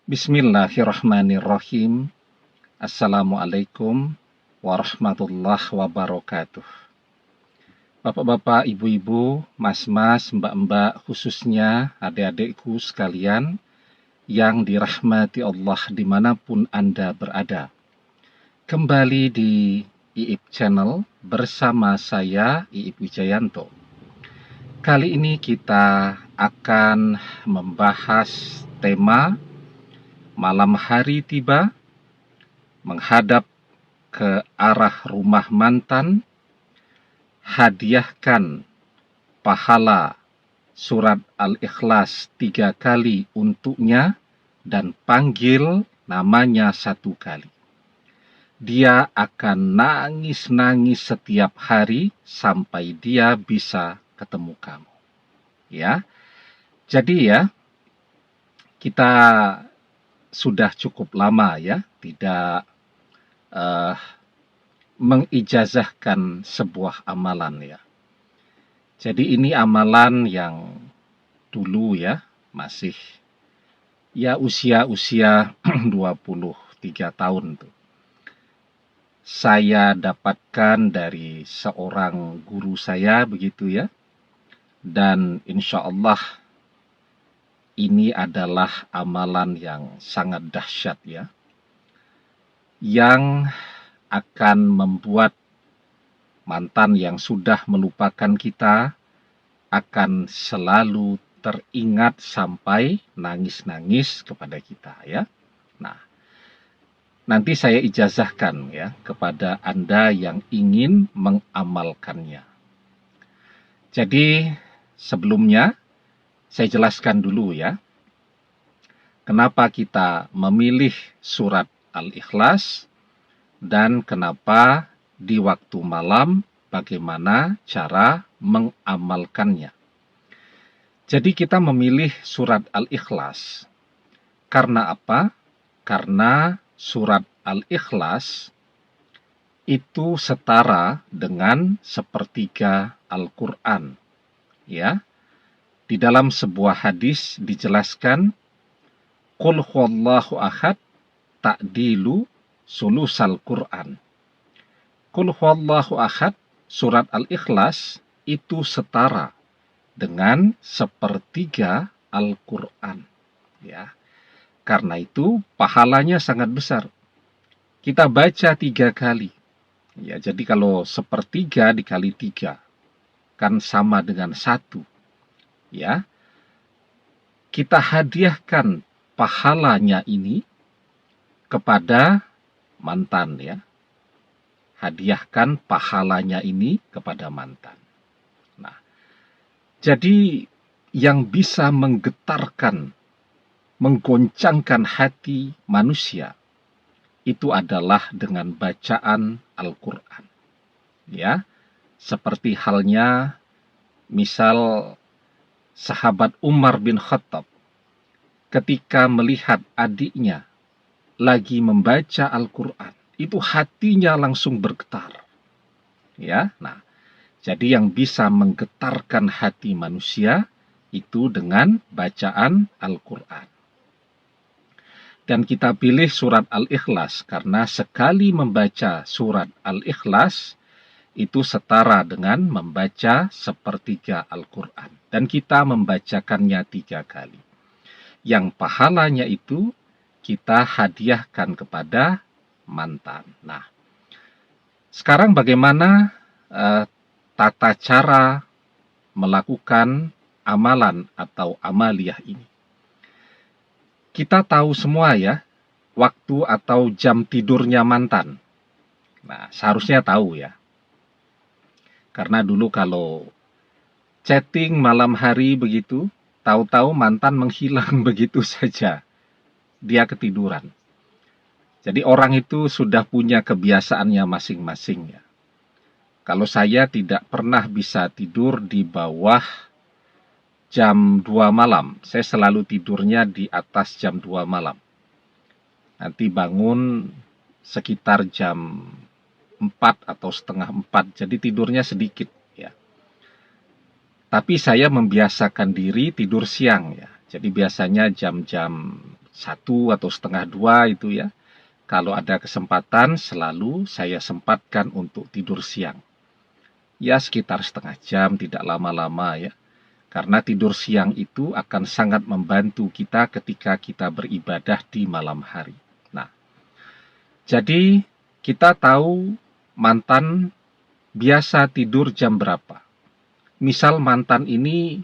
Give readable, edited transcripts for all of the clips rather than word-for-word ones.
Bismillahirrahmanirrahim. Assalamualaikum warahmatullahi wabarakatuh. Bapak-bapak, ibu-ibu, mas-mas, mbak-mbak, khususnya adik-adikku sekalian yang dirahmati Allah dimanapun Anda berada. Kembali di IIP Channel bersama saya, IIP Wijayanto. Kali ini kita akan membahas tema malam hari tiba, menghadap ke arah rumah mantan, hadiahkan pahala surat Al-Ikhlas 3 kali untuknya, dan panggil namanya 1 kali. Dia akan nangis-nangis setiap hari sampai dia bisa ketemu kamu. Ya, jadi ya, kita sudah cukup lama ya tidak mengijazahkan sebuah amalan ya. Jadi ini amalan yang dulu ya, masih ya usia 23 tahun tuh. Saya dapatkan dari seorang guru saya begitu ya. Dan insya Allah ini adalah amalan yang sangat dahsyat ya, yang akan membuat mantan yang sudah melupakan kita akan selalu teringat sampai nangis-nangis kepada kita ya. Nah, nanti saya ijazahkan ya kepada Anda yang ingin mengamalkannya. Jadi sebelumnya saya jelaskan dulu ya, kenapa kita memilih surat Al-Ikhlas dan kenapa di waktu malam bagaimana cara mengamalkannya. Jadi kita memilih surat Al-Ikhlas karena apa? Karena surat Al-Ikhlas itu setara dengan sepertiga Al-Quran. Ya, di dalam sebuah hadis dijelaskan, Qul huwallahu ahad ta'dilu sulusal Quran. Qul huwallahu ahad, surat Al-Ikhlas itu setara dengan sepertiga Al-Quran. Ya, karena itu pahalanya sangat besar. Kita baca 3 kali. Ya, jadi kalau sepertiga dikali 3 kan sama dengan 1. Ya, kita hadiahkan pahalanya ini kepada mantan ya. Hadiahkan pahalanya ini kepada mantan. Nah, jadi yang bisa menggetarkan, menggoncangkan hati manusia itu adalah dengan bacaan Al-Quran. Ya, seperti halnya misal sahabat Umar bin Khattab ketika melihat adiknya lagi membaca Al-Quran, itu hatinya langsung bergetar. Ya, nah, jadi yang bisa menggetarkan hati manusia itu dengan bacaan Al-Quran. Dan kita pilih surat Al-Ikhlas karena sekali membaca surat Al-Ikhlas itu setara dengan membaca sepertiga Al-Quran. Dan kita membacakannya 3 kali. Yang pahalanya itu kita hadiahkan kepada mantan. Nah, sekarang bagaimana tata cara melakukan amalan atau amaliyah ini? Kita tahu semua ya, waktu atau jam tidurnya mantan. Nah, seharusnya tahu ya. Karena dulu kalau chatting malam hari begitu, tahu-tahu mantan menghilang begitu saja. Dia ketiduran. Jadi orang itu sudah punya kebiasaannya masing-masing ya. Kalau saya tidak pernah bisa tidur di bawah jam 2 malam. Saya selalu tidurnya di atas jam 2 malam. Nanti bangun sekitar jam 4 atau setengah 4, jadi tidurnya sedikit ya. Tapi saya membiasakan diri tidur siang ya. Jadi biasanya jam-jam 1 atau setengah 2 itu ya. Kalau ada kesempatan selalu saya sempatkan untuk tidur siang. Ya sekitar setengah jam, tidak lama-lama ya. Karena tidur siang itu akan sangat membantu kita ketika kita beribadah di malam hari. Nah, jadi kita tahu mantan biasa tidur jam berapa. Misal mantan ini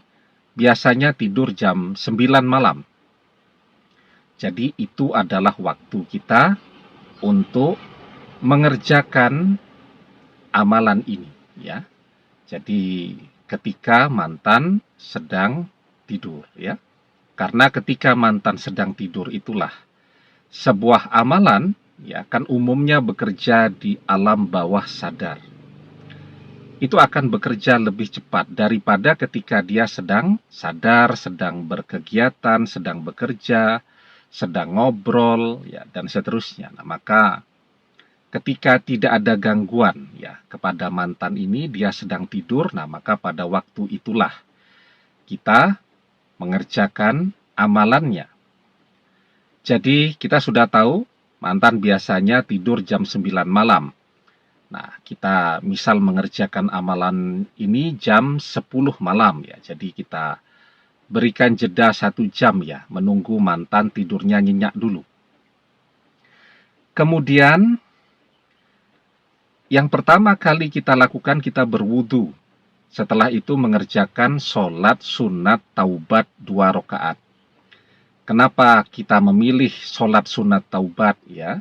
biasanya tidur jam 9 malam. Jadi itu adalah waktu kita untuk mengerjakan amalan ini ya. Jadi ketika mantan sedang tidur ya. Karena ketika mantan sedang tidur itulah sebuah amalan ya kan umumnya bekerja di alam bawah sadar. Itu akan bekerja lebih cepat daripada ketika dia sedang sadar, sedang berkegiatan, sedang bekerja, sedang ngobrol ya dan seterusnya. Nah, maka ketika tidak ada gangguan ya kepada mantan ini, dia sedang tidur, nah maka pada waktu itulah kita mengerjakan amalannya. Jadi kita sudah tahu mantan biasanya tidur jam 9 malam. Nah, kita misal mengerjakan amalan ini jam 10 malam ya. Jadi kita berikan jeda 1 jam ya, menunggu mantan tidurnya nyenyak dulu. Kemudian yang pertama kali kita lakukan, kita berwudu. Setelah itu mengerjakan sholat sunat taubat 2 rakaat. Kenapa kita memilih sholat sunat taubat ya?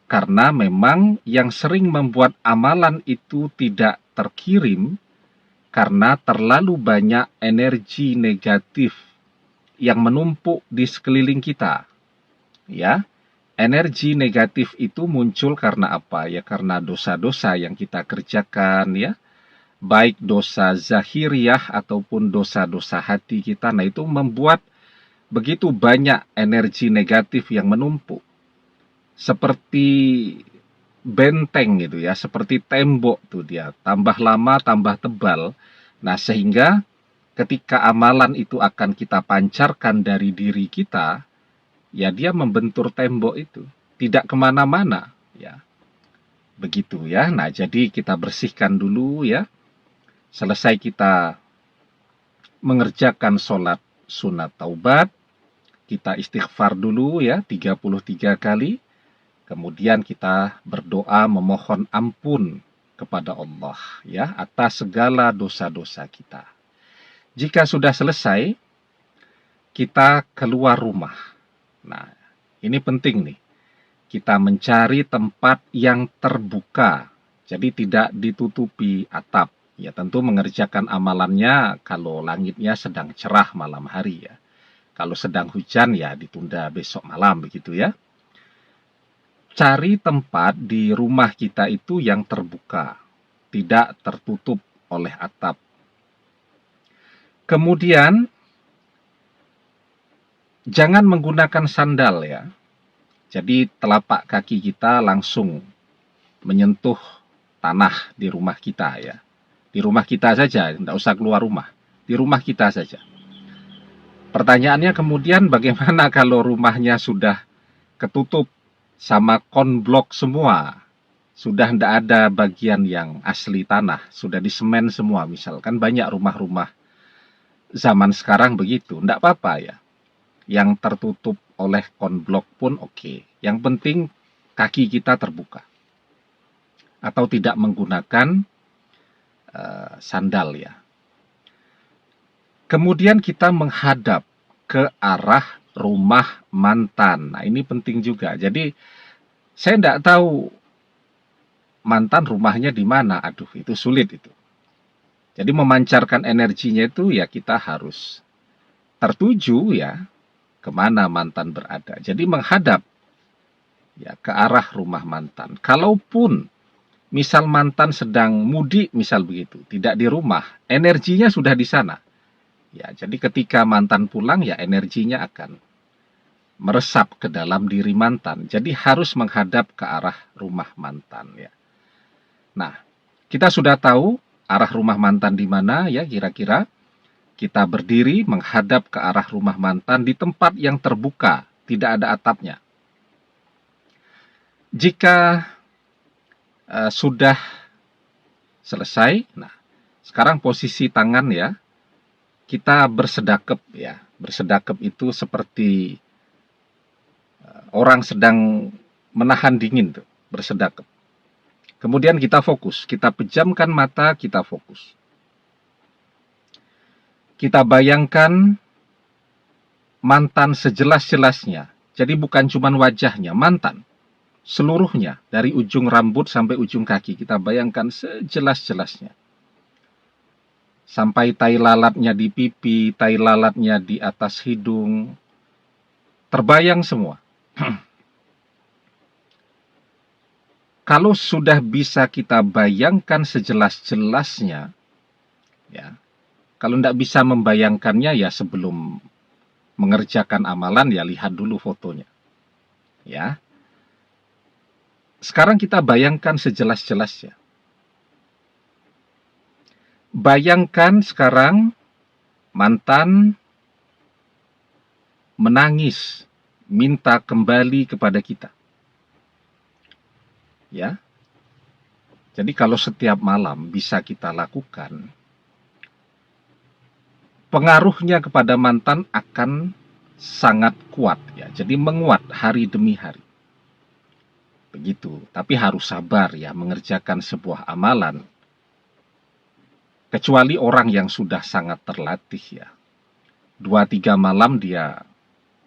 Karena memang yang sering membuat amalan itu tidak terkirim karena terlalu banyak energi negatif yang menumpuk di sekeliling kita. Ya, energi negatif itu muncul karena apa? Ya karena dosa-dosa yang kita kerjakan ya. Baik dosa zahiriyah ataupun dosa-dosa hati kita. Nah, itu membuat begitu banyak energi negatif yang menumpuk. Seperti benteng gitu ya, seperti tembok tuh dia. Tambah lama, tambah tebal. Nah, sehingga ketika amalan itu akan kita pancarkan dari diri kita, ya dia membentur tembok itu. Tidak kemana-mana, ya. Begitu ya. Nah, jadi kita bersihkan dulu ya. Selesai kita mengerjakan sholat sunat taubat, kita istighfar dulu ya, 33 kali. Kemudian kita berdoa memohon ampun kepada Allah ya atas segala dosa-dosa kita. Jika sudah selesai, kita keluar rumah. Nah, ini penting nih. Kita mencari tempat yang terbuka. Jadi tidak ditutupi atap. Ya tentu mengerjakan amalannya kalau langitnya sedang cerah malam hari ya. Kalau sedang hujan ya ditunda besok malam begitu ya. Cari tempat di rumah kita itu yang terbuka, tidak tertutup oleh atap. Kemudian, jangan menggunakan sandal ya. Jadi telapak kaki kita langsung menyentuh tanah di rumah kita ya. Di rumah kita saja, tidak usah keluar rumah. Di rumah kita saja. Pertanyaannya kemudian bagaimana kalau rumahnya sudah ketutup sama konblok semua, sudah tidak ada bagian yang asli tanah, sudah disemen semua misalkan. Banyak rumah-rumah zaman sekarang begitu, tidak apa-apa ya. Yang tertutup oleh konblok pun oke. Yang penting kaki kita terbuka. Atau tidak menggunakan sandal ya. Kemudian kita menghadap ke arah rumah mantan. Nah, ini penting juga. Jadi, saya tidak tahu mantan rumahnya di mana. Aduh, itu sulit itu. Jadi, memancarkan energinya itu ya kita harus tertuju ya kemana mantan berada. Jadi, menghadap ya ke arah rumah mantan. Kalaupun misal mantan sedang mudik, misal begitu, tidak di rumah, energinya sudah di sana. Ya, jadi ketika mantan pulang ya energinya akan meresap ke dalam diri mantan. Jadi harus menghadap ke arah rumah mantan ya. Nah, kita sudah tahu arah rumah mantan di mana ya kira-kira. Kita berdiri menghadap ke arah rumah mantan di tempat yang terbuka, tidak ada atapnya. Jika sudah selesai, nah sekarang posisi tangan ya, kita bersedekap ya. Bersedekap itu seperti orang sedang menahan dingin tuh, bersedekap. Kemudian kita fokus, kita pejamkan mata, kita fokus. Kita bayangkan mantan sejelas-jelasnya. Jadi bukan cuma wajahnya, mantan. Seluruhnya, dari ujung rambut sampai ujung kaki. Kita bayangkan sejelas-jelasnya. Sampai tai lalatnya di pipi, tai lalatnya di atas hidung. Terbayang semua. Kalau sudah bisa kita bayangkan sejelas-jelasnya, ya, kalau tidak bisa membayangkannya ya sebelum mengerjakan amalan ya lihat dulu fotonya. Ya. Sekarang kita bayangkan sejelas-jelasnya. Bayangkan sekarang mantan menangis, minta kembali kepada kita. Ya. Jadi kalau setiap malam bisa kita lakukan, pengaruhnya kepada mantan akan sangat kuat ya. Jadi menguat hari demi hari. Begitu. Tapi harus sabar ya mengerjakan sebuah amalan. Kecuali orang yang sudah sangat terlatih ya. 2-3 malam dia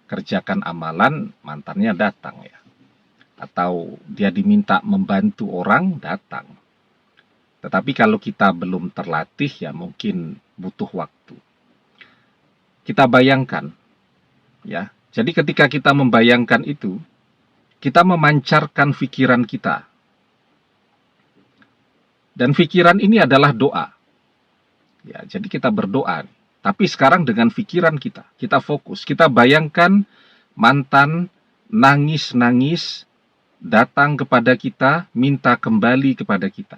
kerjakan amalan, mantannya datang ya. Atau dia diminta membantu orang, datang. Tetapi kalau kita belum terlatih ya mungkin butuh waktu. Kita bayangkan ya. Jadi ketika kita membayangkan itu, kita memancarkan pikiran kita. Dan pikiran ini adalah doa. Ya, jadi kita berdoa. Tapi sekarang dengan pikiran kita fokus. Kita bayangkan mantan nangis-nangis datang kepada kita, minta kembali kepada kita.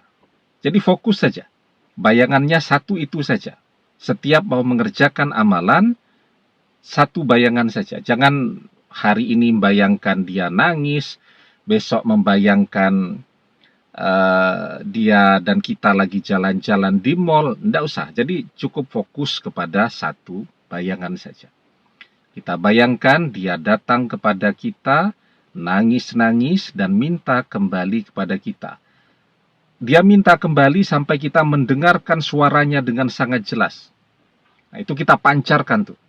Jadi fokus saja. Bayangannya satu itu saja. Setiap mau mengerjakan amalan, satu bayangan saja. Jangan hari ini membayangkan dia nangis, besok membayangkan dia dan kita lagi jalan-jalan di mall. Tidak usah. Jadi cukup fokus kepada satu bayangan saja. Kita bayangkan dia datang kepada kita, nangis-nangis dan minta kembali kepada kita. Dia minta kembali sampai kita mendengarkan suaranya dengan sangat jelas. Nah, itu kita pancarkan tuh.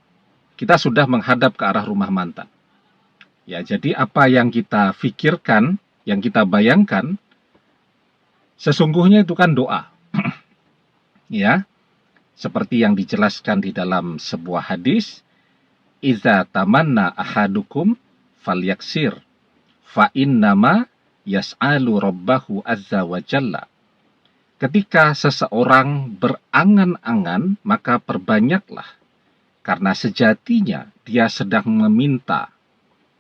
Kita sudah menghadap ke arah rumah mantan. Ya, jadi apa yang kita pikirkan, yang kita bayangkan, sesungguhnya itu kan doa. Ya, seperti yang dijelaskan di dalam sebuah hadis, "Idza tamanna ahadukum falyaksir, fa innama yas'alu rabbahu azza wa jalla." Ketika seseorang berangan-angan, maka perbanyaklah, karena sejatinya dia sedang meminta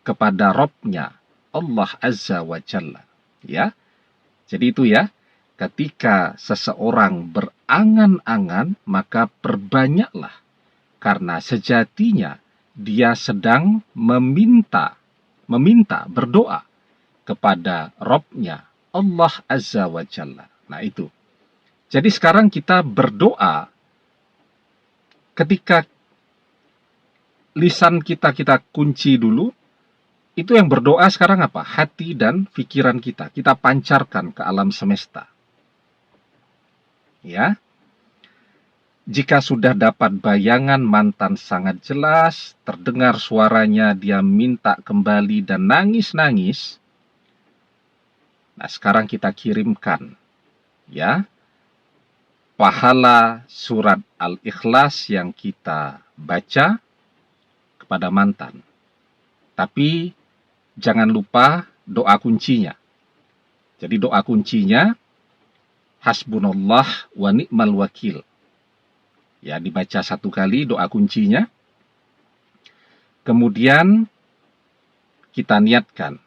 kepada Rabb-Nya, Allah azza wa jalla. Ya, jadi itu ya, ketika seseorang berangan-angan, maka perbanyaklah, karena sejatinya dia sedang meminta, berdoa kepada Rabb-Nya, Allah azza wa jalla. Nah itu. Jadi sekarang kita berdoa ketika lisan kita kunci dulu. Itu yang berdoa sekarang apa? Hati dan pikiran kita. Kita pancarkan ke alam semesta. Ya. Jika sudah dapat bayangan mantan sangat jelas, terdengar suaranya, dia minta kembali dan nangis-nangis. Nah, sekarang kita kirimkan ya pahala surat Al-Ikhlas yang kita baca kepada mantan. Tapi jangan lupa doa kuncinya. Jadi doa kuncinya hasbunallah wa ni'mal wakil. Ya, dibaca 1 kali doa kuncinya. Kemudian kita niatkan,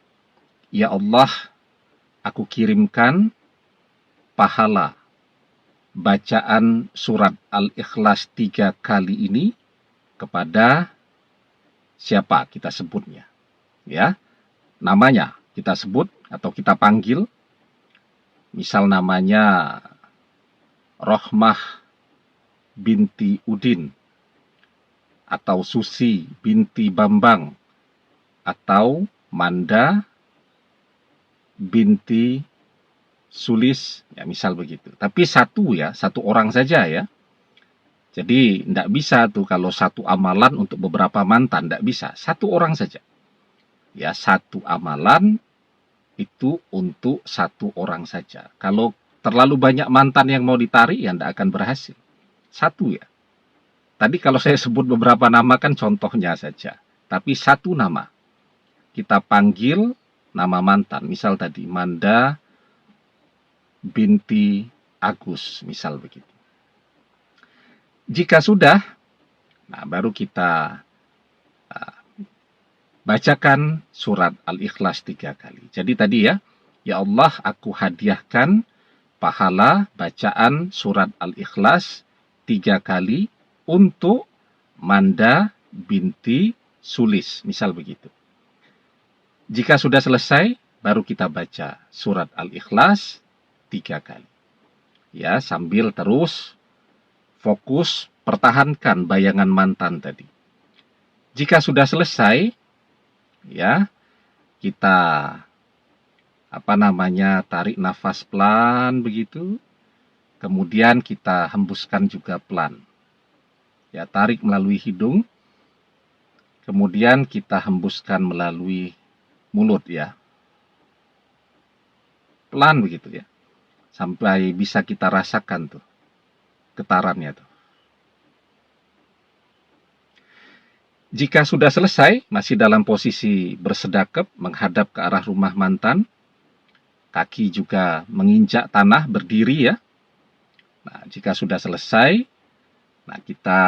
ya Allah, aku kirimkan pahala bacaan surat Al-Ikhlas 3 kali ini kepada siapa kita sebutnya. ya, namanya kita sebut atau kita panggil, misal namanya Rohmah binti Udin, atau Susi binti Bambang, atau Manda binti Sulis, ya misal begitu. Tapi satu orang saja ya. Jadi tidak bisa tuh kalau satu amalan untuk beberapa mantan, tidak bisa. Satu orang saja. Ya, satu amalan itu untuk satu orang saja. Kalau terlalu banyak mantan yang mau ditarik, ya tidak akan berhasil. Satu ya. Tadi kalau saya sebut beberapa nama kan contohnya saja. Tapi satu nama. Kita panggil nama mantan. Misal tadi, Manda binti Agus, misal begitu. Jika sudah, nah baru kita bacakan surat Al-Ikhlas 3 kali. Jadi tadi ya Allah aku hadiahkan pahala bacaan surat Al-Ikhlas 3 kali untuk Manda binti Sulis, misal begitu. Jika sudah selesai, baru kita baca surat Al-Ikhlas 3 kali. Ya, sambil terus fokus pertahankan bayangan mantan tadi. Jika sudah selesai, ya, kita tarik nafas pelan begitu. Kemudian kita hembuskan juga pelan. Ya, tarik melalui hidung. Kemudian kita hembuskan melalui mulut ya. Pelan begitu ya. Sampai bisa kita rasakan tuh getarannya tuh. Jika sudah selesai, masih dalam posisi bersedekap menghadap ke arah rumah mantan, kaki juga menginjak tanah berdiri ya. Nah, jika sudah selesai, nah kita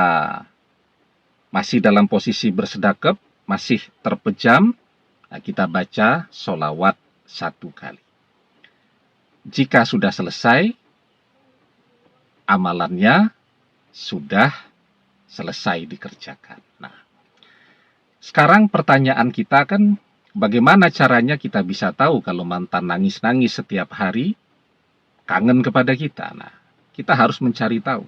masih dalam posisi bersedekap, masih terpejam, nah kita baca sholawat 1 kali. Jika sudah selesai, amalannya sudah selesai dikerjakan. Nah, sekarang pertanyaan kita kan, bagaimana caranya kita bisa tahu kalau mantan nangis-nangis setiap hari, kangen kepada kita? Nah, kita harus mencari tahu.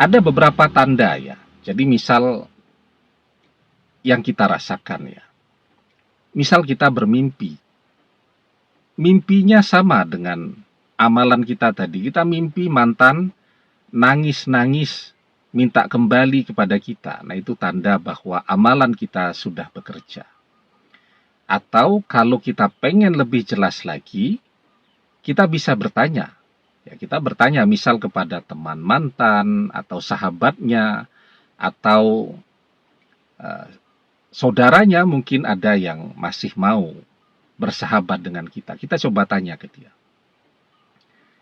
Ada beberapa tanda ya. Jadi misal yang kita rasakan ya. Misal kita bermimpi. Mimpinya sama dengan amalan kita tadi. Kita mimpi mantan nangis-nangis minta kembali kepada kita. Nah, itu tanda bahwa amalan kita sudah bekerja. Atau kalau kita pengen lebih jelas lagi, kita bisa bertanya. Ya, kita bertanya misal kepada teman mantan atau sahabatnya atau saudaranya, mungkin ada yang masih mau bersahabat dengan kita. Kita coba tanya ke dia.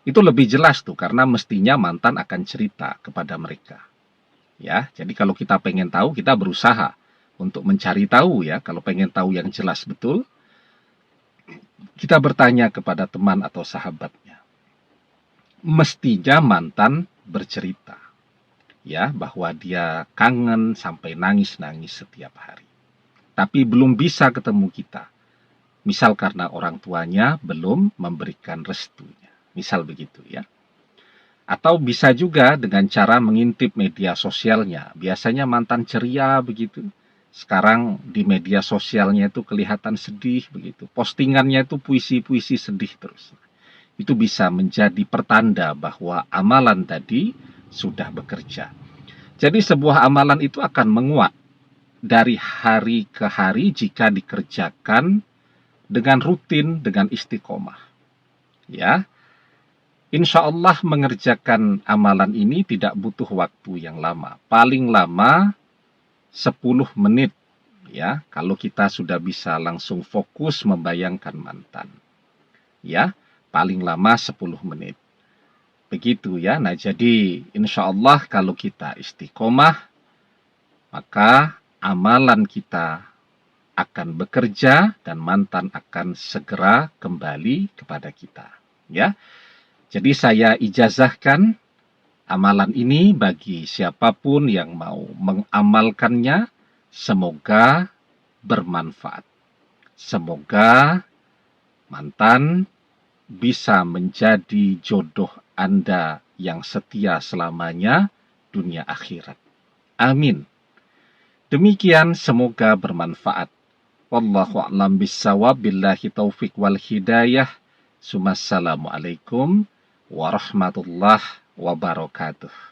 Itu lebih jelas tuh, karena mestinya mantan akan cerita kepada mereka. Ya, jadi kalau kita pengen tahu, kita berusaha untuk mencari tahu ya. Kalau pengen tahu yang jelas betul, kita bertanya kepada teman atau sahabatnya. Mestinya mantan bercerita ya, bahwa dia kangen sampai nangis-nangis setiap hari. Tapi belum bisa ketemu kita. Misal karena orang tuanya belum memberikan restunya. Misal begitu ya. Atau bisa juga dengan cara mengintip media sosialnya. Biasanya mantan ceria begitu. Sekarang di media sosialnya itu kelihatan sedih begitu. Postingannya itu puisi-puisi sedih terus. Itu bisa menjadi pertanda bahwa amalan tadi sudah bekerja. Jadi sebuah amalan itu akan menguat dari hari ke hari jika dikerjakan dengan rutin, dengan istiqomah. Ya, insya Allah mengerjakan amalan ini tidak butuh waktu yang lama. Paling lama 10 menit. Ya, kalau kita sudah bisa langsung fokus membayangkan mantan. Ya, paling lama 10 menit. Begitu ya. Nah, jadi insya Allah kalau kita istiqomah, maka amalan kita akan bekerja dan mantan akan segera kembali kepada kita. Ya. Jadi saya ijazahkan amalan ini bagi siapapun yang mau mengamalkannya. Semoga bermanfaat. Semoga mantan bisa menjadi jodoh Anda yang setia selamanya dunia akhirat. Amin. Demikian, semoga bermanfaat. Wallahu a'lam bissawab, billahi taufik wal hidayah. Assalamualaikum warahmatullahi wabarakatuh.